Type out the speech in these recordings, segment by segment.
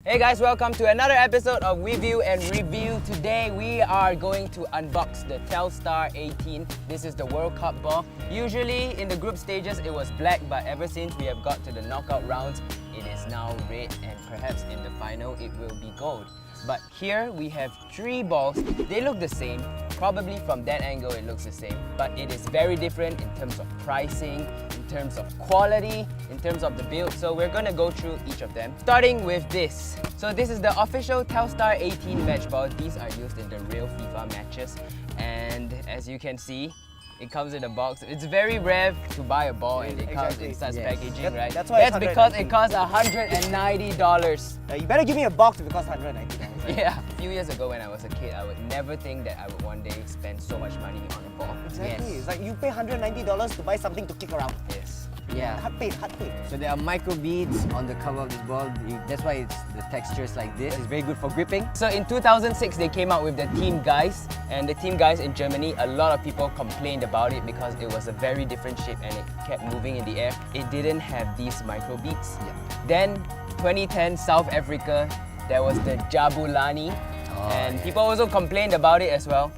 Hey guys, welcome to another episode of WeView and Review. Today we are going to unbox the Telstar 18. This is the World Cup ball. Usually in the group stages it was black, but ever since we have got to the knockout rounds, it is now red, and perhaps in the final it will be gold. But here we have three balls. They look the same. Probably from that angle it looks the same, but it is very different in terms of pricing, in terms of quality, in terms of the build. So we're gonna go through each of them, starting with this. So this is the official Telstar 18 match ball. These are used in the real FIFA matches, and as you can see, it comes in a box. It's very rare to buy a ball and it comes in such packaging, right? That's why that's because it costs $190. You better give me a box if it costs $190. Right? Yeah. A few years ago when I was a kid, I would never think that I would one day spend so much money on a ball. Exactly. Yes. It's like you pay $190 to buy something to kick around. Yes. Yeah. Hard paid. So there are micro beads on the cover of this ball. That's why the texture is like this. It's very good for gripping. So in 2006, they came out with the Team Guys, and the Team Guys in Germany, a lot of people complained about it because it was a very different shape and it kept moving in the air. It didn't have these micro beads. Yeah. Then 2010, South Africa, there was the Jabulani, and people also complained about it as well.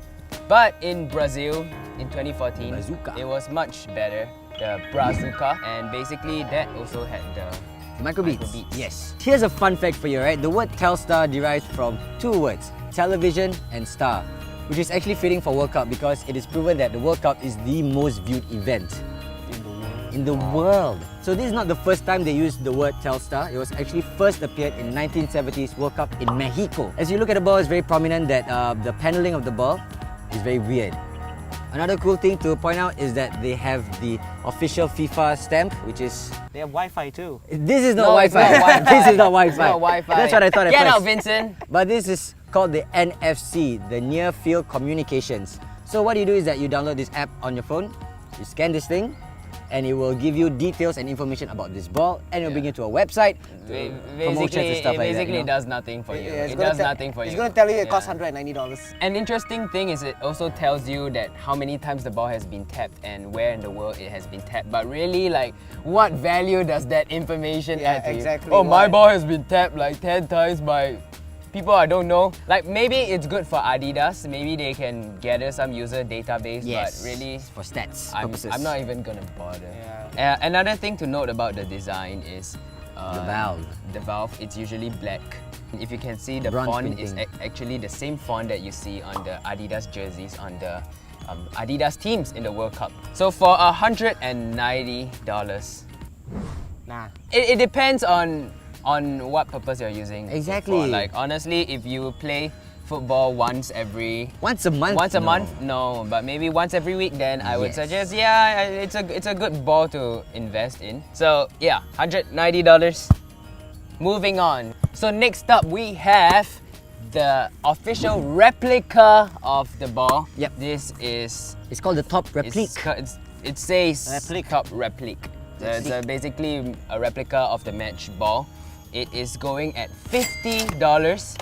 But in Brazil, in 2014, Brazuca. it was much better, the Brazuca, and basically that also had the Micro beads. Micro beads. Yes. Here's a fun fact for you, right? The word Telstar derives from two words, television and star, which is actually fitting for World Cup because it is proven that the World Cup is the most viewed event in the world. So this is not the first time they used the word Telstar. It was actually first appeared in 1970s World Cup in Mexico. As you look at the ball, it's very prominent that the paneling of the ball is very weird. Another cool thing to point out is that they have the official FIFA stamp, which is... They have Wi-Fi too. This is not No, it's Wi-Fi. not Wi-Fi. This is not Wi-Fi. It's not Wi-Fi. That's what I thought at Get first. out, Vincent! But this is called the NFC, the Near Field Communications. So what you do is that you download this app on your phone, you scan this thing, and it will give you details and information about this ball, and it will bring you to a website, promotions and stuff like that. Basically, you it know? does nothing for you. It's It gonna does tell- nothing for you. It's going to tell you it Yeah. costs $190. An interesting thing is it also tells you that how many times the ball has been tapped and where in the world it has been tapped. But really, like, what value does that information Yeah, add to exactly. you? Oh, my Why? ball has been tapped like 10 times by people I don't know. Like, maybe it's good for Adidas. Maybe they can gather some user database. Yes, But really, for stats I'm purposes. not even gonna bother. Yeah. Another thing to note about the design is The valve. The valve, it's usually black. If you can see, the Bronze font is printing. actually the same font that you see on the Adidas jerseys on the Adidas teams in the World Cup. So for $190, Nah. it depends on what purpose you're using. it Exactly. for. Like honestly, if you play football once a Once a month? month, no, but maybe once every week, then I would Yes. suggest, yeah, it's a good ball to invest in. So yeah, $190. Moving on. So next up we have the official replica of the ball. Yep. This is It's called the Top Replique. it says Replique. top replique. So it's basically a replica of the match ball. It is going at $50,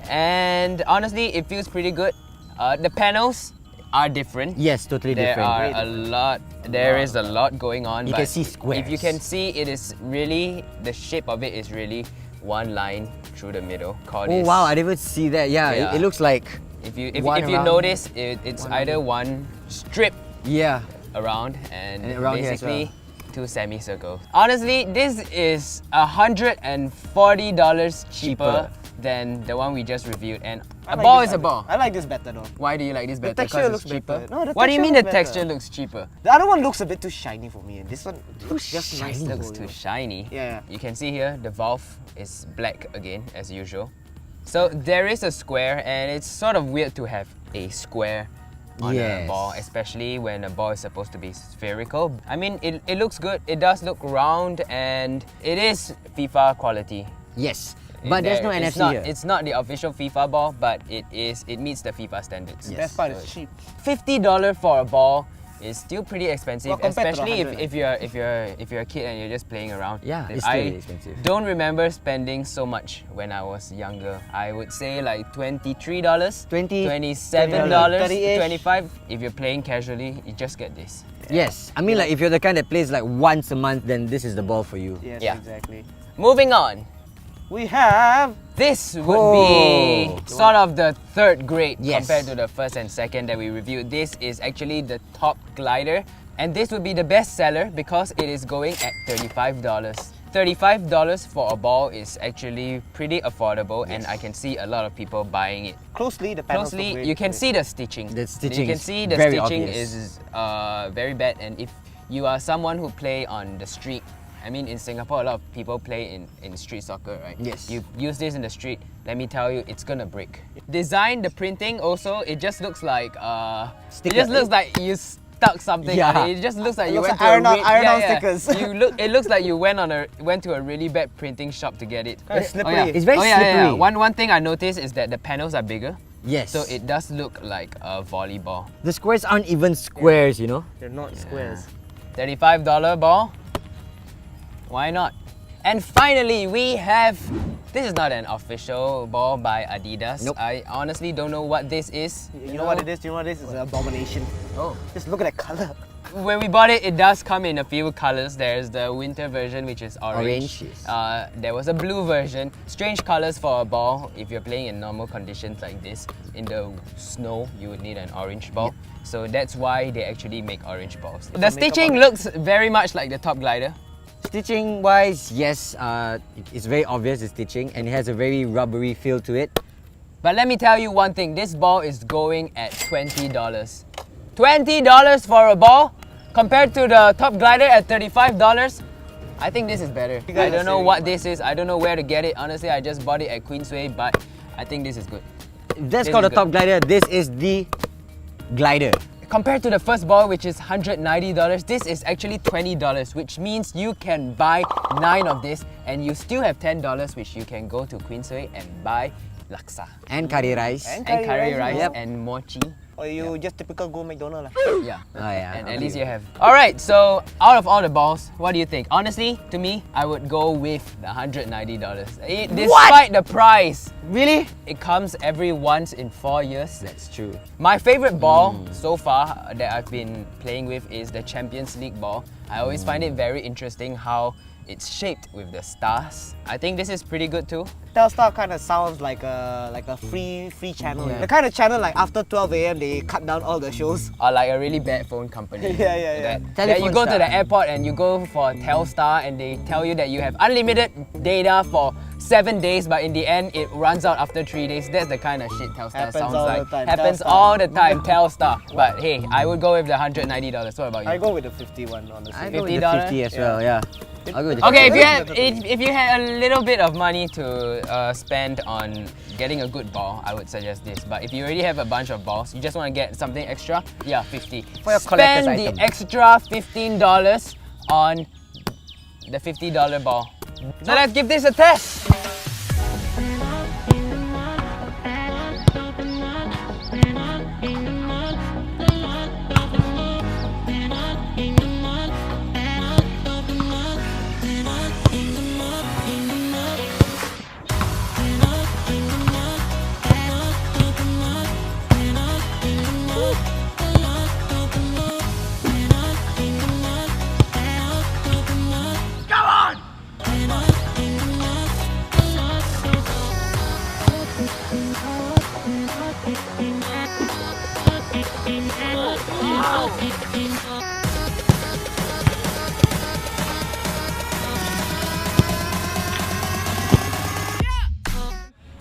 and honestly, it feels pretty good. The panels are different. Yes, totally There different. are a lot. There is a lot going on. You but can see squares. If you can see, it is really the shape of it is really one line through the middle. Called Oh wow, I didn't even see that. Yeah, Yeah. It looks like... If you one around. notice, it's either one strip Yeah. around and around here as basically two semicircles. Honestly, this is $140 cheaper than the one we just reviewed, and I a like ball this is a better. ball. I like this better though. Why do you like this better? texture 'Cause looks it's cheaper. better. No, the What do you texture mean the looks better. texture looks cheaper? The other one looks a bit too shiny for me. This one looks just shiny. nice. to Looks hold, too you know. shiny. Yeah. You can see here the valve is black again as usual. So there is a square, and it's sort of weird to have a square on a Yes. ball, especially when a ball is supposed to be spherical. I mean, it looks good. It does look round, and it is FIFA quality. Yes. But there's no It's NFC not, here. It's not the official FIFA ball, but it meets the FIFA standards. The best part is So cheap. $50 for a ball is still pretty expensive, Well, compared to the especially 100, if you're a kid and you're just playing around. Yeah, it's I still expensive. don't remember spending so much when I was younger. I would say like $23, $20, $27, $30-ish. $25. If you're playing casually, you just get this. Yes. I mean, like, if you're the kind that plays like once a month, then this is the ball for you. Yes, Yeah. exactly. Moving on. We have This would be Oh. sort of the third grade Yes. compared to the first and second that we reviewed. This is actually the top glider, and this would be the best seller because it is going at $35. $35 for a ball is actually pretty affordable, and I can see a lot of people buying it. closely the panels. Closely, look great. you can see the stitching. The stitching You can is see the very stitching obvious. is very bad, and if you are someone who play on the street, I mean, in Singapore, a lot of people play in street soccer, right? Yes. You use this in the street, let me tell you, it's gonna break. Design, the printing also, it just looks like it Sticker. just looks like you stuck something on Yeah. it. It just looks like It you looks went like to iron-on stickers. It looks like you went to a really bad printing shop to get it. It's slippery. Oh, yeah. It's very oh, yeah, yeah, yeah. slippery. One thing I noticed is that the panels are bigger. Yes. So it does look like a volleyball. The squares aren't even squares, you know? They're not squares. $35 ball. Why not? And finally, we have. This is not an official ball by Adidas. Nope. I honestly don't know what this is. You know what it is? You know what it is? It's an abomination. Oh. Just look at that color. When we bought it, it does come in a few colors. There's the winter version, which is orange. Orange, yes. There was a blue version. Strange colors for a ball. If you're playing in normal conditions like this, in the snow, you would need an orange ball. So that's why they actually make orange balls. The makeup stitching looks very much like the Top Glider. Stitching wise, yes, it's very obvious the stitching and it has a very rubbery feel to it. But let me tell you one thing, this ball is going at $20. $20 for a ball compared to the Top Glider at $35. I think this is better. You guys I are don't know saving what money. this is. I don't know where to get it. Honestly, I just bought it at Queensway, but I think this is good. That's This called a is top glider. This is the glider. Compared to the first ball, which is $190, this is actually $20, which means you can buy 9 of this and you still have $10, which you can go to Queensway and buy laksa And curry rice. And and curry rice, rice yep. and mochi. Or you just typical go McDonald's. Yeah. Oh yeah. And okay. at least you have. Alright, so out of all the balls, what do you think? Honestly, to me, I would go with the $190. Despite the price, Really? it comes every once in 4 years. That's true. My favorite ball so far that I've been playing with is the Champions League ball. I always find it very interesting how it's shaped with the stars. I think this is pretty good too. Telstar kind of sounds like a free channel. Yeah. The kind of channel like after 12 a.m. they cut down all the shows. Or like a really bad phone company. Yeah. That you Telephone go to star. the airport and you go for Telstar and they tell you that you have unlimited data for 7 days, but in the end it runs out after 3 days. That's the kind of shit Telstar Happens sounds all the like. time. Happens Telstar. all the time, Telstar. But hey, I would go with the $190. What about you? I go with the 51 honestly. I go with the $50? 50 as well, yeah. I'll go with the Okay, if 50. you had if you had a little bit of money to spend on getting a good ball, I would suggest this. But if you already have a bunch of balls, you just want to get something extra, yeah, 50. For your collector's Spend the item. extra $15 on the $50 ball. So let's give this a test.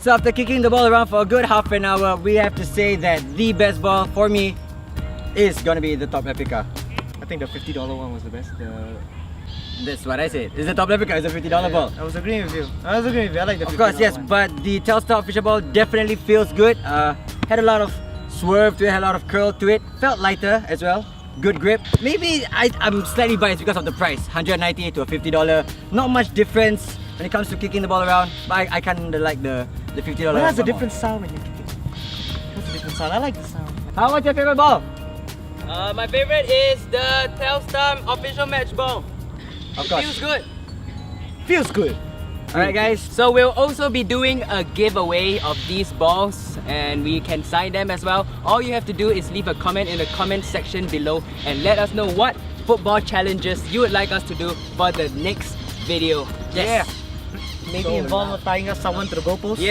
So after kicking the ball around for a good half an hour, we have to say that the best ball for me is gonna be the Top Replica. I think the $50 one was the best. That's what I said. It's the Top Replica, it's a $50 ball. I was agreeing with you. I like the Of course, yes, but the Telstar official ball definitely feels good. Had a lot of swerve to it, had a lot of curl to it. Felt lighter as well. Good grip. Maybe I'm slightly biased because of the price. $190 to a $50. Not much difference when it comes to kicking the ball around. But I kind of like the $50 But that's a one more. different sound when you kick it. That's a different sound. I like the sound. How much your favorite ball? My favorite is the Telstar official match ball. Of course. Feels good. Feels good. Alright guys. So we'll also be doing a giveaway of these balls and we can sign them as well. All you have to do is leave a comment in the comment section below and let us know what football challenges you would like us to do for the next video. Yes. maybe involve tying up someone to the goalpost. Yeah.